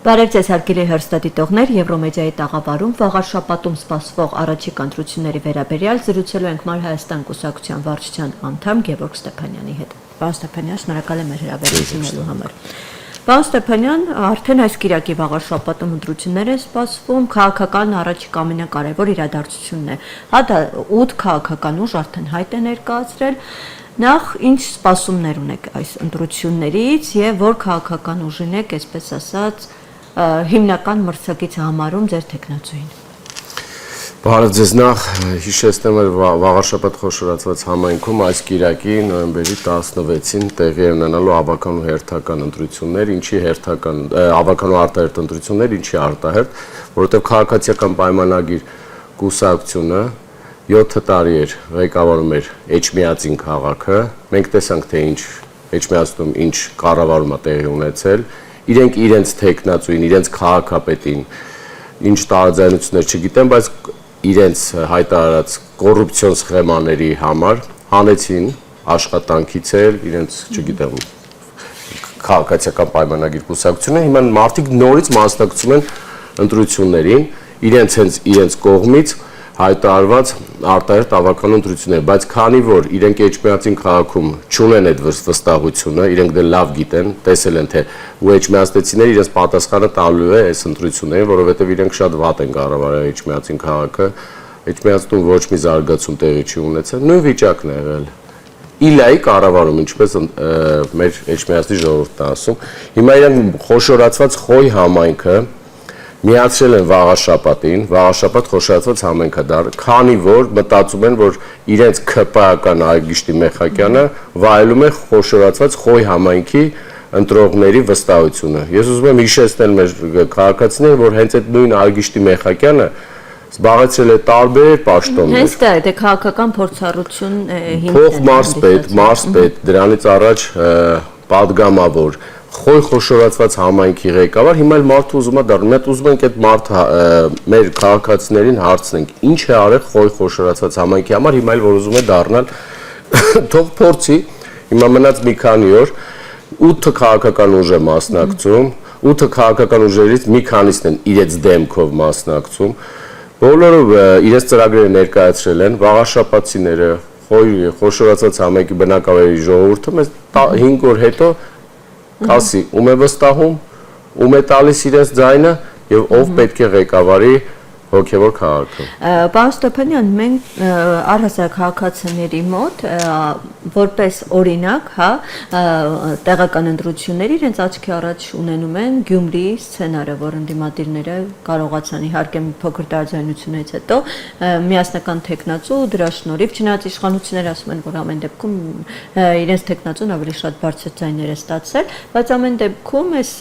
Բարև ձեզ հարգելի հեռուստադիտողներ, Եվրոմեդիայի տաղավարում վաղար շաբաթում սպասվող առաջիկ ընտրությունների վերաբերյալ զրուցելու ենք Մար Հայաստան կուսակցության վարչության անդամ Գևորգ Ստեփանյանի հետ։ Պարոն Ստեփանյան, շնորհակալ եմ հրավերությունելու համար։ Պարոն Ստեփանյան, արդեն այս կիրակի վաղար շաբաթում ընտրություններ են սպասվում, քաղաքական առաջիկ ամենակարևոր իրադարձությունն է։ Հա 8 քաղաքական ուժ արդեն հայտ է ներկայացրել։ Նախ ինչ սպասումներ ունեք այս ընտրություններից եւ որ քաղաքական ուժին եք, այսպես ասած, հիմնական մրցակիցը համարում ձեր տեխնացուին։ Բարև ձեզ, նախ հիշեցնեմ, որ վաղաշաբաթ խոշորացված համայնքում այս կիրակի նոյեմբերի 16-ին տեղի են ունենալու ավական ու հերթական ընտրություններ, ինչի հերթական ավական ու արտահերթ ընտրություններ, ինչի արտահերթ, որովհետև քաղաքացիական պայմանագիր կուսակցությունը 7 տարի էր ղեկավարում էր Էջմիածին քաղաքը, մենք տեսանք թե ինչ Էջմիածնում ինչ կառավարում է տեղի ունեցել, իրենք իրենց տեխնացուին, իրենց քաղաքապետին ինչ տարաձայնություններ չգիտեմ, բայց իրենց հայտարարած կոռուպցիոն սխեմաների համար հանեցին աշխատանքից էլ իրենց, չգիտեմ, քաղաքացիական պայմանագիր կուսակցությունը, հիմա մարդիկ նորից մասնակցում են ընտրություններին, իրենց կողմից հայտարարված արտահերթ ավական ընտրություններ, բայց քանի որ իրենք Էջմիածին քաղաքում չունեն այդ վստահությունը, իրենք դե լավ գիտեն, տեսել են թե ու էջմիածնեցիները իրենց պատասխանը տալու է այս ընտրություններին, որովհետև իրենք շատ վատ են կառավարել Էջմիածին քաղաքը, Էջմիածնում ոչ մի զարգացում տեղի չի ունեցել, նույն վիճակն է եղել։ Իլայի կառավարում, ինչպես մեր Էջմիածնի ժողովուրդն ասում, հիմա իրենք խոշորացված Խոյ համայնքը միացրել են վաղաշաբաթ խոշորացված համայնքադար, քանի որ մտածում են, որ իրենց ԿՊԱ-ական Այգիշտի Մեխակյանը վայելում է խոշորացված Խոյ համայնքի ընտրողների վստահությունը։ Ես ուզում եմ հիշեցնել մեր քաղաքացիներին, որ հենց այդ նույն Այգիշտի Մեխակյանը զբաղեցրել է տարբեր պաշտոններ։ Հենց դա է, քաղաքական փորձառություն Մարսպետ, դրանից առաջ պատգամավոր Խոյ խոշորացված համայնքի ղեկավար, հիմա էլ մարդը ուզում է դառնալ, մենք ուզում ենք այդ մարդը մեր քաղաքացիներին հարցնենք, ինչ է արել Խոյ խոշորացված համայնքի համար, հիմա էլ որ ուզում է դառնալ, թող փորձի, հիմա մնաց մի քանի օր, 8 քաղաքական ուժ է մասնակցում, 8 քաղաքական ուժերից մի քանիսն են իրենց դեմքով մասնակցում, բոլորը իրենց ծրագրերը ներկայացրել են, վաղաշաբաթցիները, Խոյ խոշորացված համայնքի բնակավայրի ժողովուրդը մեզ 5 օր հետո ասի, ում է վստահում, ում է տալիս իրենց ձայնը եւ ով պետք է ղեկավարի հոգևոր քաղաքը։ Պարոն Ստեփանյան, մենք առհասարակ քաղաքացիների մոտ որպես օրինակ, հա, տեղական ընտրությունների իրենց աչքի առաջ ունենում են Գյումրիի սցենարը, որ ընդդիմադիրները կարողացան իհարկե մի փոքր տարաձայնությունից հետո միասնական տեխնացու դրա շնորհիվ չնայած իշխանությունները ասում են, որ ամեն դեպքում իրենց տեխնացուն ավելի շատ բարձր ձայներ է ստացել, բայց ամեն դեպքում այս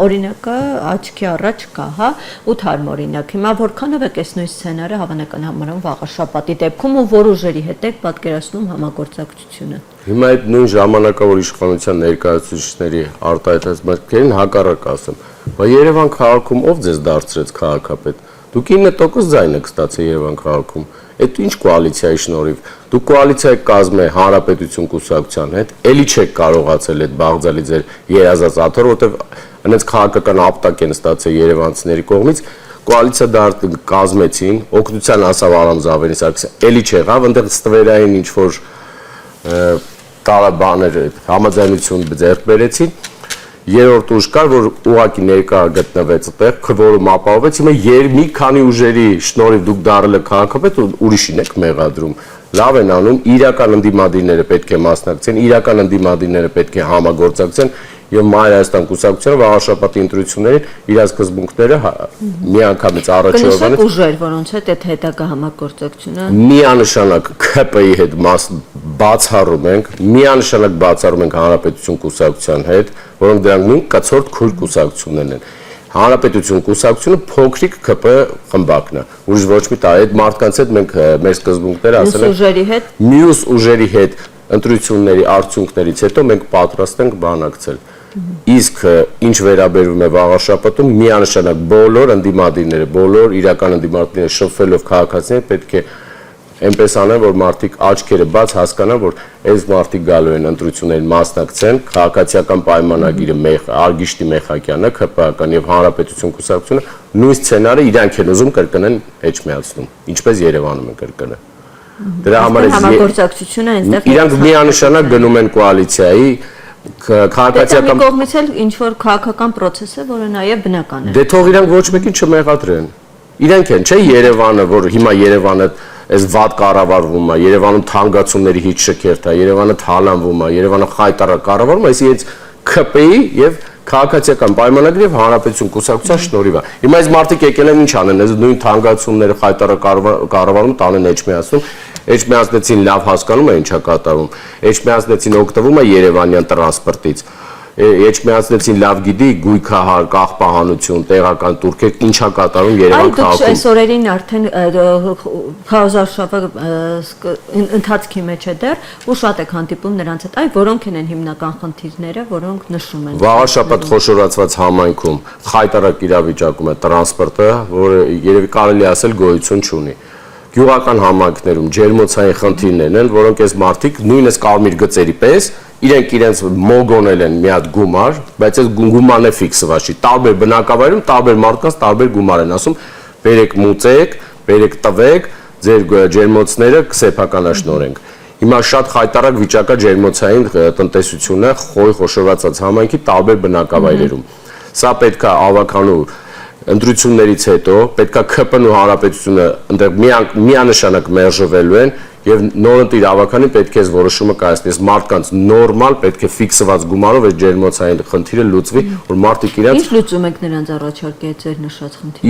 օրինակը աչքի առաջ կա, հա, 8 օրինակ։ Հիմա որքանով եք այս նույն սցենարը հավանական համարում վաղաշաբաթի դեպքում ու որ ուժերի հետ եք պատկերացնում համագործակցությունը։ Հիմա այդ նույն ժամանակավոր իշխանության ներկայացուցիչների արտահայտած մտքերին հակառակ ասեմ, բայց Երևան քաղաքում ով ձեզ դարձրեց քաղաքապետ։ Դուք 9% ձայն եք ստացել Երևան քաղաքում։ Այդ ինչ կոալիցիայի շնորհիվ։ Դուք կոալիցիա եք կազմել Հանրապետություն կուսակցության հետ, էլի չեք կարողացել այդ բաղձալի ձեր երազած աթոռը, որտեղ այնց քաղաքական ապտակ են ստացել երևանցիների կողմից։ Կոալիցիա կազմեցին, օգնության ասավ Արամ Զավենի Սարգսյան, էլի չեղավ, այնտեղ ստվերային ինչ-որ տարաբաներ համաձայնություն ձեռք բերեցին, երրորդ ուժ կար, որ ուղղակի ներկա գտնվեց այդտեղ, քվորում ապահովեց, հիմա մի քանի ուժերի շնորհիվ դուք դառել եք քաղաքապետ, ուրիշին եք մեղադրում, լավ են անում, իրական ընդդիմադիրները պետք է մասնակցեն, իրական ընդդիմադիրները պետք է համագործակցեն եւ Մայր Հայաստան կուսակցությունը վաղաշաբաթի ընտրություններին իր սկզբունքները միանգամից առաջի օրվանից ուժեր, որոնց հետ այդ հետագա համագործակցությունը միանշանակ ԿՊ-ի հետ բացառում ենք, միանշանակ բացառում ենք Հանրապետություն կուսակցության հետ, որոնք դրանք նույն կացորդ քույր կուսակցություններն են։ Հանրապետություն կուսակցությունը փոքրիկ ԿՊ խմբակն է։ Ուրիշ ոչ մի տա, այդ մարդկանց հետ մենք մեր սկզբունքները ասել ենք մյուս ուժերի հետ ընտրությունների արդյունքներից հետո մենք պատրաստ ենք բանակցել։ Իսկ ինչ վերաբերում է վաղաշաբաթում, միանշանակ բոլոր ընդդիմադիրները, բոլոր իրական ընդդիմադիրները շփվելով քաղաքացիների պետք է այնպես անեն, որ մարդիկ աչքերը բաց հասկանան, որ այս մարդիկ գալու են ընտրություններին մասնակցեն, քաղաքացիական պայմանագիրը Արգիշտի Մեխակյանը, ՔՊԱ-ական եւ Հանրապետություն կուսակցությունը նույն սցենարը իրանք են ուզում կրկնեն էջմիածնում, ինչպես Երևանում են կրկնել։ Դրա համար համագործակցությունը այնտեղ իրանք միանշանակ գնում են կոալիցիայի քաղաքացիական մի կողմից էլ ինչ որ քաղաքական process է, որը նաև բնական է։ Դե թող իրանք ոչ մեկին չմեղադրեն։ Իրանք են, չէ, Երևանը, որ հիմա Երևանը այս վատ կառավարվում է, Երևանում թանկացումների հիթ շքերթ է, Երևանը թալանվում է, Երևանը խայտարակ կառավարվում է, այսինքն ՔՊ-ի եւ քաղաքացիական պայմանագրի եւ Հանրապետություն կուսակցության շնորհիվ է։ Հիմա այս մարդիկ եկել են ինչ անեն, այս նույն թանկացումները խայտարակ կառավարում տանեն էջմիածնում, էջմիածնեցին լավ հասկանում է ինչա կատարվում, էջմիածնեցին օգտվում է Երևանյան տրանսպորտից, Էջմիածնեցին լավ գիտի գույքահար, կաղպահանություն, տեղական турքեր ինչա կատարում Երևան քաղաքում։ Այս օրերին արդեն քաոզարշավը ընթացքի մեջ է դեռ ու շատ եք հանդիպում նրանց հետ, որոնք են հիմնական խնդիրները, որոնք նշում են։ Վաղ շաբաթ խոշորացված համայնքում խայտարակ իրավիճակում է տրանսպորտը, որը երևի կարելի ասել գոյություն չունի։ Գյուղական համայնքներում ջերմոցային խնդիրներն են, որոնք այս մարդիկ նույնիսկ կարմիր գծերի պես իրենց մոգոնել են մի հատ գումար, բայց այս գումարն է ֆիքսված չի։ Տարբեր բնակավայրում տարբեր մարդկանց տարբեր գումար են ասում, բերեք մուծեք, բերեք տվեք, ձեր ջերմոցները սեփականաշնորհենք։ Հիմա շատ խայտարակ վիճակա ջերմոցային տնտեսությունը խոշորացած համայնքի տարբեր բնակավայրերում։ Սա պետք է ավականու ընտրություններից հետո պետքա ՔՊ-ն ու Հանրապետությունը այնտեղ միանշանակ մերժվելու են եւ նորընտիր ավականին պետք է որոշումը կայացնի։ Այս մարդկանց նորմալ պետք է ֆիքսված գումարով այս ջերմոցային խնդիրը լուծվի, որ մարդիկ իրենց Ինչ լուծում եք նրանց առաջարկել ձեր նշած խնդիրը։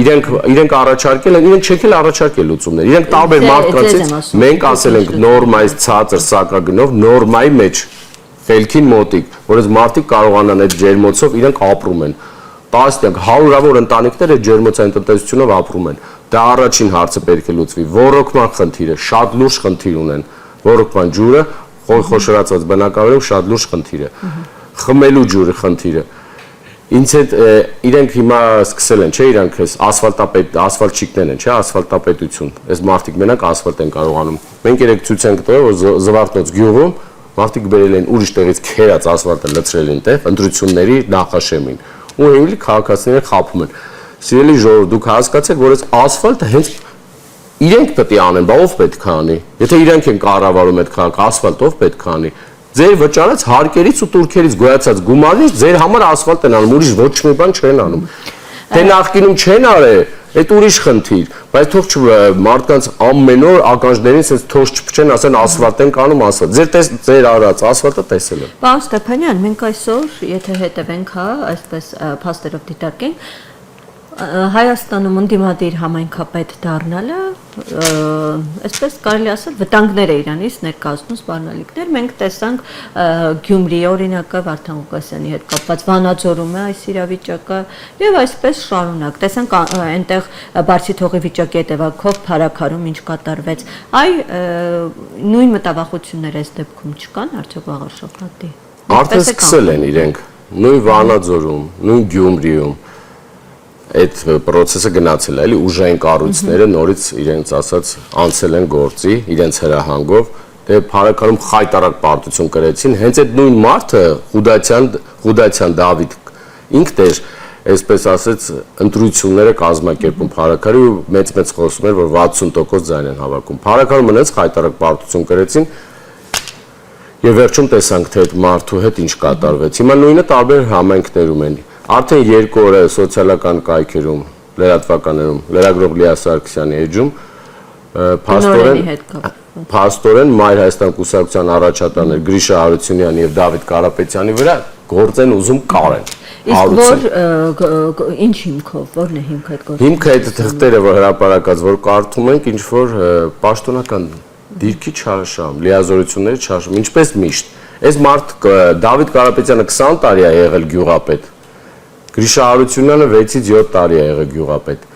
Իրենք առաջարկել են, իրենք չեք էլ առաջարկել լուծումներ։ Իրենք տարբեր մարդկանցից մենք ասել ենք նորմայից ցածր սակագնով նորմայի մեջ խելքին մոտիկ, որ այս մարդիկ կարողանան այդ ջերմոցով իրենք ապրում են։ Տասնյակ հարյուրավոր ընտանիքներ այդ ջերմոցային տնտեսությունով ապրում են։ Դա առաջին հարցը պետք է լուծվի։ Ոռոգման խնդիրը շատ լուրջ խնդիր ունեն։ Ոռոգման ջուրը խոշորացված բնակավայրում շատ լուրջ խնդիր է։ Խմելու ջուրը խնդիրը։ Ինձ հետ իրենք հիմա սկսել են, չէ, իրանք ասֆալտչիկներ են, չէ, ասֆալտապետություն։ Այս մարդիկ մենակ ասֆալտ են կարողանում։ Մենք երեք ցույց ենք տվել, որ Զվարթնոց գյուղում մարդիկ բերել են ուրիշ տեղից քերած ասֆալտը լցրել են տեղ ընտրությունների նախաշեմին։ Ու էլի քաղաքացիները խափում են։ Սիրելի ժողովուրդ, դուք հասկացեք, որ այս ասֆալտը հենց իրենք պետք է անեն, բա ով պետք է անի։ Եթե իրենք են կառավարում այդ քաղաքը, ասֆալտով պետք է անի։ Ձեր վճարած հարկերից ու турքերից գոյացած գումարից ձեր համար ասֆալտ են անում, ուրիշ ոչ մի բան չեն անում։ Թե նախկինում չեն արել, այդ ուրիշ խնդիր, բայց թող մարդկանց ամեն օր ականջներին sense թոշ չփչեն, ասեն ասֆալտ են կանում, ասֆալտ։ Ձեր արած ասֆալտը տեսել եմ։ Պարոն Ստեփանյան, մենք այսօր, եթե հետևենք, այսպես փաստերով դիտարկենք, Հայաստանում ընդդիմադիր համայնքապետ դառնալը, այսպես կարելի ասել, վտանգներ է իրանից ներկայացնում սպառնալիքներ։ Մենք տեսանք Գյումրի օրինակը Վարդան Ղուկասյանի հետ կապված Վանաձորում է այս իրավիճակը եւ այսպես շարունակ։ Տեսանք այնտեղ Բարսի թողի վիճակի հետևանքով Փարաքարում ինչ կատարվեց։ Նույն մտավախությունները այս դեպքում չկան արդյոք վաղ շաբաթի։ Արդեն սկսել են իրենք նույն Վանաձորում, նույն Գյումրիում այդ process-ը գնացել է, էլի ուժային կառույցները նորից իրենց ասած անցել են գործի, իրենց հրահանգով, դե Փարաքարում խայտարակ պարտություն կրեցին, հենց այդ նույն մարդը Ղուդացյան Դավիթ ինքն էր, այսպես ասած, ընտրությունները կազմակերպում Փարաքարի ու մեծ խոսում էր, որ 60% ձայն են հավաքում։ Փարաքարում մնաց խայտարակ պարտություն կրեցին եւ վերջում տեսանք, թե այդ մարդու հետ ինչ կատարվեց։ Հիմա նույնը տարբեր համայնքներում են։ Արդեն 2 օր է սոցիալական կայքերում, լրատվականներում, լրագրող Լիա Սարգսյանի էջում փաստորեն Մայր Հայաստան կուսակցության առաջատարներ Գրիշա Հարությունյանի եւ Դավիթ Կարապետյանի վրա գործ են ուզում կարեն։ Իսկ ինչ հիմքով, որն է հիմքը այդ գործը։ Հիմքը այդ թղթերը, որ հրապարակած, որ կարդում ենք, ինչ որ պաշտոնական դիրքի չարաշահում, լիազորությունների չարաշահում, ինչպես միշտ։ Այս մարդ Դավիթ Կարապետյանը 20 տարի է եղել գյուղապետ։ Գրիշա Հարությունյանը 6-ից 7 տարի է եղել գյուղապետ։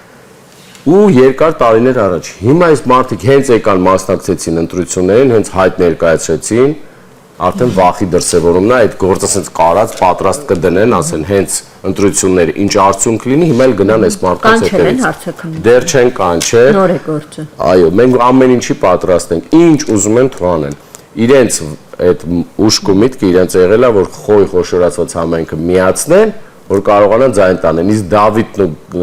Ու երկար տարիներ առաջ։ Հիմա այս մարդիկ հենց եկան մասնակցեցին ընտրություններին, հենց հայտ ներկայացրեցին, արդեն վախի դրսևորումն է, այդ գործը ասենց կարած պատրաստ կդնեն, ասեն հենց ընտրությունները ինչ արդյունք լինի, հիմա էլ գնան այս մարդկանց հետևից։ Դեռ չեն կանչել։ Նոր է գործը։ Այո, մենք ամեն ինչի պատրաստ ենք, ինչ ուզում են թողանեն։ Իրենց այդ ուշք ու միտքը իրենց եղել է, որ խոյ խոշորացված համայնքը միացնեն, որ կարողանան ձայն տանեն։ Իսկ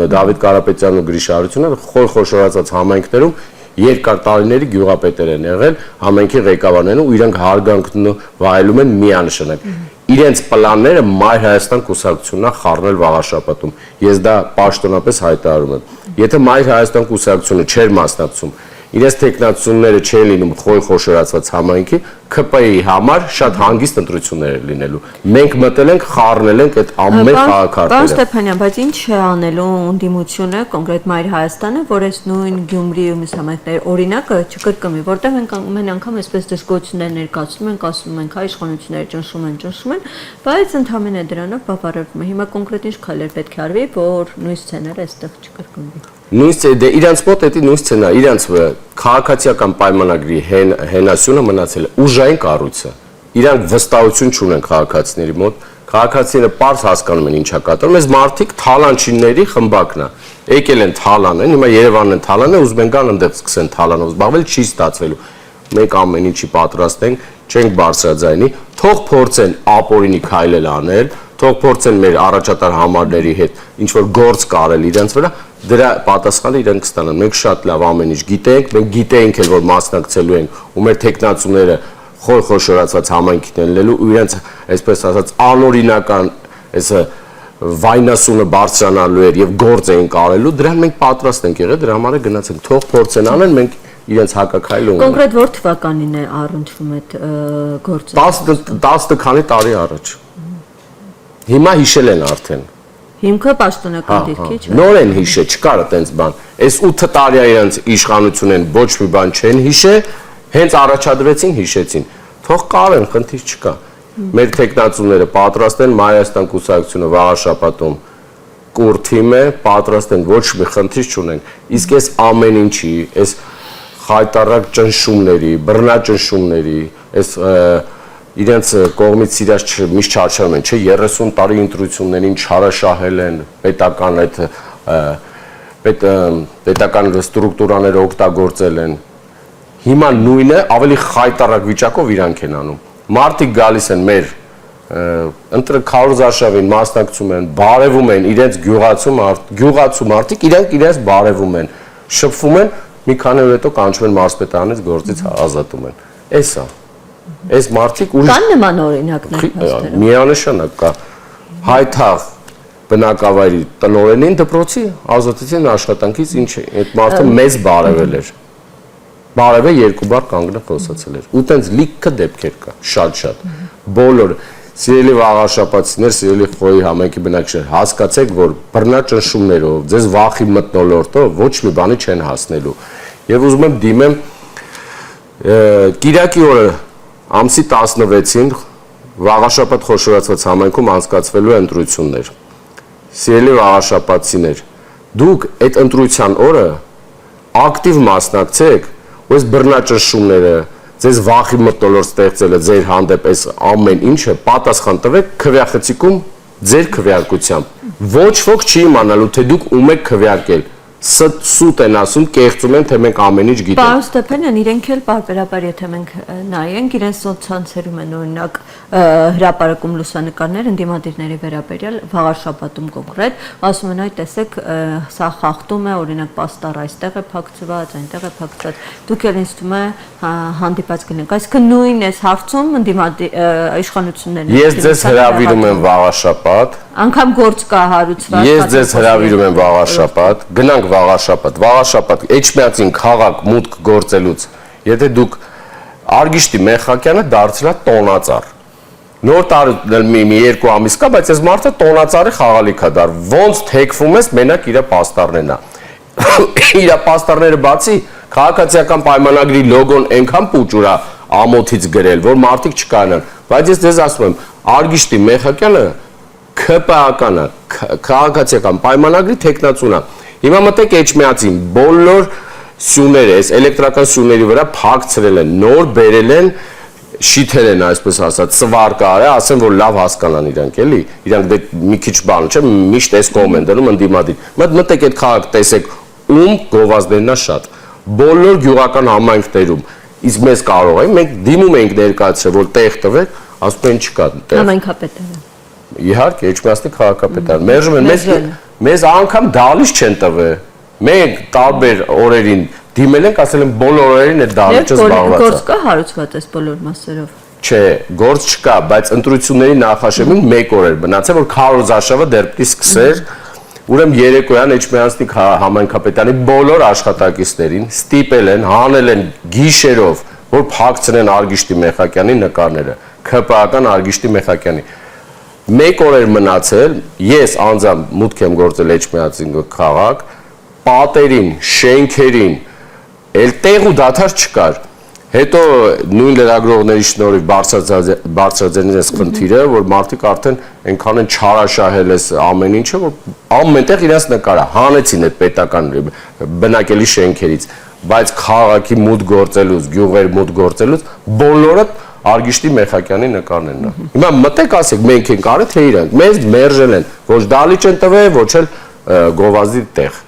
Դավիթ Կարապետյանն ու Գրիշ Արությունյանը խոյ խոշորացած համայնքներում երկար տարիների գյուղապետեր են եղել, համայնքի ղեկավարներն ու իրանք հարգանքն վայելում են միանշանակ։ Իրենց պլանները Մայր Հայաստան կուսակցությունն է խառնել վաղաշաբաթում։ Ես դա պաշտոնապես հայտարարում եմ։ Եթե Մայր Հայաստան կուսակցությունը չէր մասնակցում, իրենց տեխնացությունները չեն լինում խոյ խոշորացված համայնքի, ԿՊ-ի համար շատ հանգիստ ընտրություններ են լինելու։ Մենք մտել ենք, խառնել ենք այդ ամեն քաղաքարտերը։ Պարոն Ստեփանյան, բայց ինչ է անելու ընդդիմությունը, կոնկրետ Մայր Հայաստանը, որ այս նույն Գյումրի ու մյուս համայնքների օրինակը չկրկնվի, որտեղ մենք ամեն անգամ այսպես դժգոհություններ ներկայացնում ենք, ասում ենք, հայ իշխանությունները ճնշում են, բայց ընդհանրապես դրանով բավարարվում է։ Հիմա կոնկրետ ինչ քայլեր պետք է արվի, որ նույն սցենարը այստեղ չկրկնվի։ Նույն իրանց մոտ էդի նույն սցենա, իրանց քաղաքացիական պայմանագրի հենասյունը մնացել է ուժային կառույցը։ Իրանք վստահություն չունեն քաղաքացիների մոտ, քաղաքացիները պարզ հասկանում են ինչա կատարում, այս մարդիկ թալանչիների խմբակն է։ Եկել են թալանեն, հիմա Երևանն են թալանեն, ուզում են գան այնտեղ սկսեն թալանով զբաղվել, չի ստացվելու։ Մենք ամեն ինչի պատրաստ ենք, չենք բարձրաձայնի, թող փորձեն ապօրինի քայլել անել, թող փորձեն մեր առաջատար համարների հետ ինչ որ գործ կարել իրենց վրա, դրա պատասխանը իրենք կստանան։ Մենք շատ լավ ամեն ինչ գիտենք, մենք գիտենք էլ որ մասնակցելու ենք ու մեր տեխնացուները խոյ խոշորացած համայնքին են լելու ու իրենց այսպես ասած անօրինական այս վայնասունը բարձրանալու էր եւ գործ էին կարելու, դրան մենք պատրաստ ենք եղել, դրա համար է գնացել, թող փորձեն անեն, մենք իրենց հակակայլը ունենք։ Կոնկրետ որ թվականին է առնչվում այդ գործը։ 10 քանի տարի առաջ։ Հիմա հիշել են արդեն։ Հիմքը պաշտոնական դիրքի չէ։ Նոր են հիշե, չկար այտենց բան։ Այս 8 տարի իրենց իշխանություն են, ոչ մի բան չեն հիշե, հենց առաջադրեցին, հիշեցին։ Թող կարեն, խնդիր չկա։ Մեր տեխնացուները պատրաստ են, Մայրաստան կուսակցությունը վաղաշաբաթում կուր թիմ է, պատրաստ են, ոչ մի խնդիր չունենք։ Իսկ այս ամեն ինչի, այս խայտարակ ճնշումների, բռնաճնշումների, այս իրենց կողմից իրաց միշտ չարչարում են, չէ 30 տարի ընտրություններին չարաշահել են, պետական ստրուկտուրաները օգտագործել են։ Հիմա նույնը ավելի խայտարակ վիճակով իրանք են անում։ Մարդիկ գալիս են մեր քարոզարշավին մասնակցում են, բարևում են իրենց գյուղացու մարդիկ, իրանք իրենց բարևում են, շփվում են, մի քանի օր հետո կանչում են մարզպետարանից գործից ազատում են։ Էսա։ Այս մարդիկ ուրիշ կան նման օրինակներ փաստերը։ Միանշանակ կա հայթաղ բնակավայրի տնօրենին դպրոցի ազատության աշխատանքից ինչ է այդ մարդը մեզ բարևել էր բարևը երկու բառ կանգնը խոսացել էր ու տենց լիքը դեպքեր կա շատ բոլոր սիրելի վաղաշաբաթցիներ սիրելի խոյի համայնքի բնակիչներ հասկացեք որ բռնաճնշումներով ձեզ վախի մթնոլորտով ոչ մի բանի չեն հասնելու եւ ուզում եմ դիմեմ Կիրակի օրը ամսի 16-ին վաղաշաբաթ խոշորացված համայնքում անցկացվելու են ընտրություններ։ Սիրելի վաղաշաբաթցիներ, դուք այդ ընտրության օրը ակտիվ մասնակցեք, ու այս բռնաճնշումները, ձեզ վախի մթնոլորտ ստեղծելը ձեր հանդեպ այս ամեն ինչը պատասխան տվեք քվեախցիկում ձեր քվեարկությամբ։ Ոչ ոք չի իմանալու, թե դուք ում եք քվեարկել։ Սուտ են ասում, կեղծում են, թե մենք ամեն ինչ գիտենք։ Պարոն Ստեփանյան, իրենք էլ պարբերաբար, եթե մենք նայենք, իրենց սոցցանցերում են օրինակ հրապարակում լուսանկարներ ընդդիմադիրների վերաբերյալ վաղաշաբաթում կոնկրետ, ասում են, այ տեսեք, սա խախտում է, օրինակ պաստառ այստեղ է փակցված, այնտեղ է փակցված։ Դուք էլ ինձ թվում է հանդիպած կլինեք։ Այսինքն նույն այս հարցում իշխանություններն Ես ձեզ հրավիրում եմ վաղաշաբաթ։ Անկամ գործ կա հարուցված։ Ես ձեզ հրավիրում եմ վաղաշաբաթ, գնանք վաղաշաբաթ Էջմիածին քաղաք մուտք գործելուց, եթե դուք Արգիշտի Մեխակյանը դարձել է տոնածառ։ Նոր տարի մի երկու ամիս կա, բայց այս մարդը տոնածառի խաղալիք է դար։ Ոնց թեքվում ես, մենակ իր պաստառներն է։ Իր պաստառները բացի քաղաքացիական պայմանագրի լոգոն այնքան պուճուր է ամոթից գրել, որ մարդիկ չկանան։ Բայց ես ձեզ ասում եմ, Արգիշտի Մեխակյանը ԿՊԱ-կանը, քաղաքացիական պայմանագրի տեխնացուն է։ Հիմա մտեք Էջմիածին, բոլոր սյուները, այս էլեկտրական սյուների վրա փակցրել են, նոր բերել են շիթեր են այսպես ասած, ծվար կարը, ասեն որ լավ հասկանան իրանք, էլի, իրանք դե մի քիչ բան չէ, միշտ այս կողմ են դնում ընդդիմադիր։ Մտեք այդ քաղաք տեսեք, ում գովազդներն է շատ։ Բոլոր գյուղական համայնքներում, իսկ մեզ կարող են, մենք դիմում ենք ներկայացրել, որ տեղ տվեք, ասում են չկա տեղ։ Համայնքապետարան։ Իհարկե, Էջմիածնի քաղաքապետարան։ Մերժում են, մեզ անգամ դալիս չեն տվել։ Մենք տարբեր օրերին դիմել ենք, ասել են բոլոր օրերին այդ դալիճը զբաղված է։ Գործ կա հարուցված այս բոլոր մասերով։ Չէ, գործ չկա, բայց ընտրությունների նախաշեմին 1 օր էր մնացել, որ քարոզարշավը դեռ պիտի սկսեր։ Ուրեմն երեկոյան Էջմիածնի համայնքապետարանի բոլոր աշխատակիցներին ստիպել են, հանել են գիշերով, որ փակցնեն Արգիշտի Մեխակյանի նկարները, ԿՊԱ-ական Արգիշտի Մեխակյանի։ 1 օր էր մնացել, ես անձամբ մուտք եմ գործել Էջմիածին քաղաք, պատերին, շենքերին, էլ տեղ ու դադար չկար։ Հետո նույն լրագրողների շնորհիվ բարձրաձայնել ես խնդիրը, որ մարդիկ արդեն այնքան են չարաշահել ես ամեն ինչը, որ ամենտեղ իրաց նկարը հանեցին այդ պետական բնակելի շենքերից, բայց քաղաքի մուտք գործելուց, գյուղեր մուտք գործելուց բոլորը Արգիշտի Մեխակյանի նկարներն են։ Հիմա մտեք ասեք, մենք ենք արել թե իրանք, մեզ մերժել են, ոչ դալիճ են տվել, ոչ էլ գովազդի տեղ։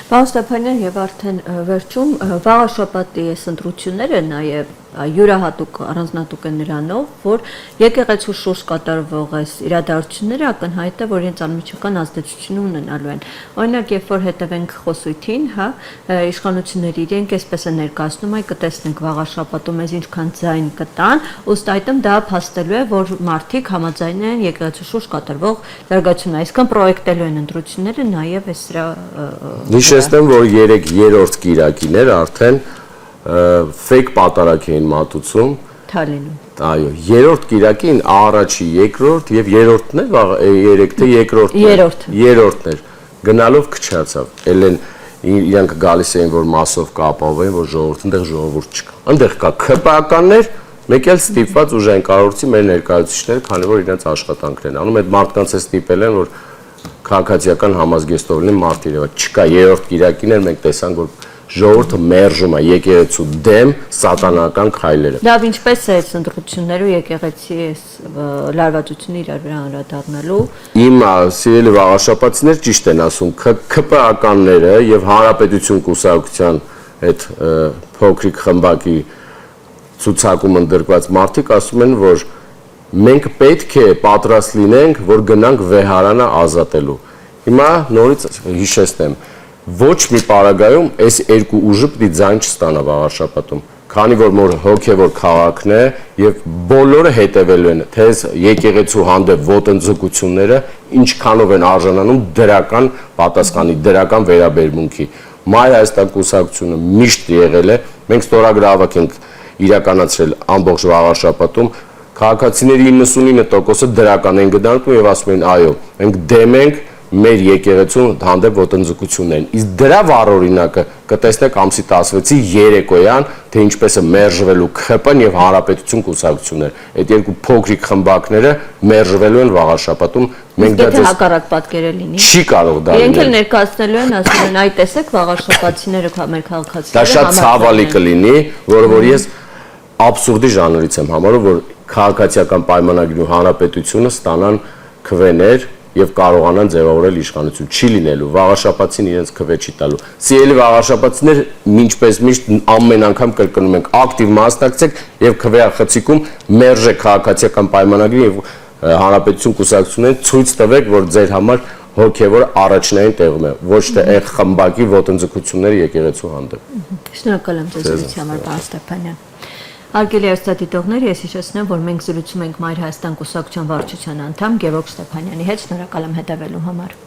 Պարոն Ստեփանյան, եւ արդեն վերջում վաղ շաբաթի այս ընտրությունները նաեւ յուրահատուկ առանձնատուկ են նրանով, որ եկեղեցու շուրջ կատարվող այս իրադարձությունները ակնհայտ է, որ իրենց անմիջական ազդեցություն ունենալու են։ Օրինակ, երբ որ հետևենք խոսույթին, հա, իշխանությունները իրենք այսպես են ներկայացնում, այ կտեսնենք վաղաշաբաթում այս ինչքան ձայն կտան, ըստ այդմ դա փաստելու է, որ մարդիկ համաձայն են եկեղեցու շուրջ կատարվող դերակատարությունը, այսքան պրոյեկտելու են ընտրությունները նաեւ այս սրա Հիշեցնեմ, որ 3-րդ կիրակիներ արդեն ֆեյք պատարակ էին մատուցում Թալինում։ Այո, 3-րդ կիրակին առաջի, երկրորդ եւ երրորդն է, 3 թե երրորդն էր։ Գնալով քչացավ։ Ելեն իրանք գալիս էին, որ մասով կապավեն, որ ժողովուրդն ժողովուրդ չկա։ Այնտեղ կա ԿՊԱ-կաններ, մեկ էլ ստիպված ուժային կառույցի մեր ներկայացուցիչները, քանի որ իրենց աշխատանքն են անում, այդ մարդկանց է ստիպել են, որ քաղաքացիական համազգեստով լինեն մարդ իրավա։ Չկա 3-րդ կիրակին էր մենք տեսանք, որ ժողովուրդը մերժում է եկեղեցու դեմ սատանական քայլերը։ Լավ, ինչպես է այս ընտրությունները եկեղեցի այս լարվածությունը իրար վրա անդրադառնալու։ Իմ սիրելի վաղաշաբաթիներ ճիշտ են ասում, ԿՊԱ-կանները եւ Հանրապետություն կուսակցության այդ փոքրիկ խմբակի ցուցակում ընդգրկված մարդիկ ասում են, որ մենք պետք է պատրաստ լինենք, որ գնանք վեհարանը ազատելու։ Հիմա նորից հիշեցնեմ, ոչ մի պարագայում այս երկու ուժը պիտի ձայն չստանա վաղաշաբաթում, քանի որ հոգևոր քաղաքն է եւ բոլորը հետևելու են, թե եկեղեցու հանդեպ ոտնձգությունները ինչքանով են արժանանում դրական պատասխանի, դրական վերաբերմունքի։ Մայր Հայաստան կուսակցությունը միշտ եղել է, մենք ստորագրավակ ենք իրականացրել ամբողջ վաղաշաբաթում, քաղաքացիների 99%-ը դրական են գնահատում եւ ասում են այո, մենք դեմ ենք մեր եկեղեցու հանդեպ ոտնձգություններին։ Իսկ դրա վառօրինակը կտեսնեք ամսի 16-ի երեկոյան, թե ինչպես է մերժվելու ԿՊ-ն եւ Հանրապետություն կուսակցությունները։ Այդ երկու փոքրիկ խմբակները մերժվելու են վաղաշաբաթում։ Մենք դա հակառակ պատկերը լինի։ Չի կարող դա լինել։ Իրենք էլ ներկայացնելու են, ասում են, այ տեսեք վաղաշաբաթիները մեր քաղաքացիները։ Դա շատ ցավալի կլինի, որը որ ես աբսուրդի ժանրից եմ համարում, որ քաղաքացիական պայմանագրի ու Հանրապետությունը ստանան քվեներ եւ կարողանան ձևավորել իշխանություն։ Չի լինելու, վաղաշաբաթին իրենց քվե չի տալու։ Սիրելի վաղաշաբաթիներ, ինչպես միշտ ամեն անգամ կրկնում ենք, ակտիվ մասնակցեք եւ քվեախցիկում մերժեք քաղաքացիական պայմանագրի եւ Հանրապետություն կուսակցություններին ցույց տվեք, որ ձեր համար հոգեվոր առաջնային տեղում է, ոչ թե այլ խմբակի ոտնձգությունները եկեղեցու հանդեպ։ Շնորհակալ եմ ձեզ զրույցի համար, պարոն Ստեփանյան։ Հարգելի հեռուստադիտողներ, ես հիշեցնեմ, որ մենք զրուցում ենք Մայր Հայաստան կուսակցության վարչության անդամ Գևորգ Ստեփանյանի հետ։ Շնորհակալ եմ հետևելու համար։